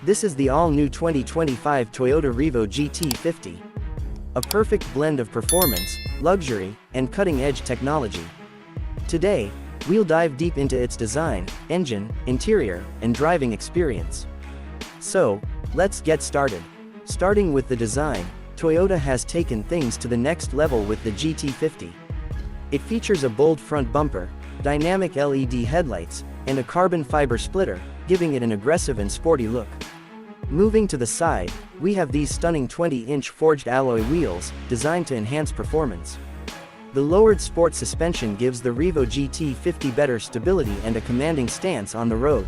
This is the all-new 2025 Toyota Revo GT50. A perfect blend of performance, luxury, and cutting-edge technology. Today, we'll dive deep into its design, engine, interior, and driving experience. So, let's get started. Starting with the design, Toyota has taken things to the next level with the GT50. It features a bold front bumper, dynamic LED headlights, and a carbon fiber splitter, giving it an aggressive and sporty look. Moving to the side, we have these stunning 20-inch forged alloy wheels, designed to enhance performance. The lowered sport suspension gives the Revo GT50 better stability and a commanding stance on the road.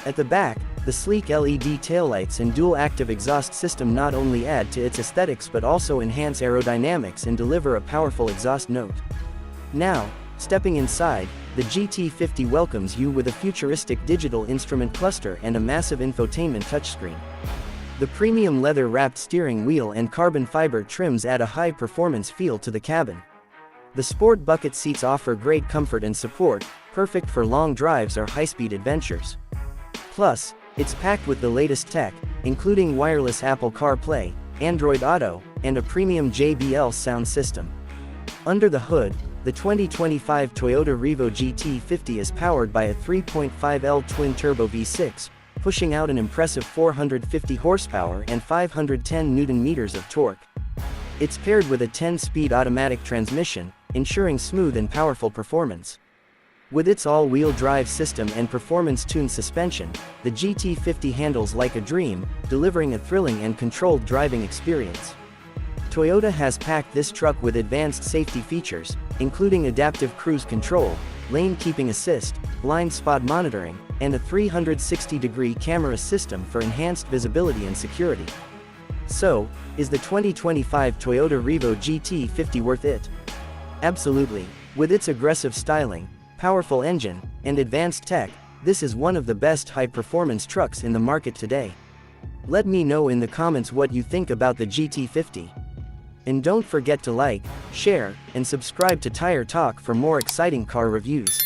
At the back, the sleek LED taillights and dual-active exhaust system not only add to its aesthetics but also enhance aerodynamics and deliver a powerful exhaust note. Now, stepping inside, the GT50 welcomes you with a futuristic digital instrument cluster and a massive infotainment touchscreen. The premium leather-wrapped steering wheel and carbon fiber trims add a high-performance feel to the cabin. The sport bucket seats offer great comfort and support, perfect for long drives or high-speed adventures. Plus, it's packed with the latest tech, including wireless Apple CarPlay, Android Auto, and a premium JBL sound system. Under the hood, the 2025 Toyota Revo GT50 is powered by a 3.5L twin-turbo V6, pushing out an impressive 450 horsepower and 510 Nm of torque. It's paired with a 10-speed automatic transmission, ensuring smooth and powerful performance. With its all-wheel drive system and performance-tuned suspension, the GT50 handles like a dream, delivering a thrilling and controlled driving experience. Toyota has packed this truck with advanced safety features, including adaptive cruise control, lane keeping assist, blind spot monitoring, and a 360-degree camera system for enhanced visibility and security. So, is the 2025 Toyota Revo GT50 worth it? Absolutely. With its aggressive styling, powerful engine, and advanced tech, this is one of the best high-performance trucks in the market today. Let me know in the comments what you think about the GT50. And don't forget to like, share, and subscribe to Tire Talk for more exciting car reviews.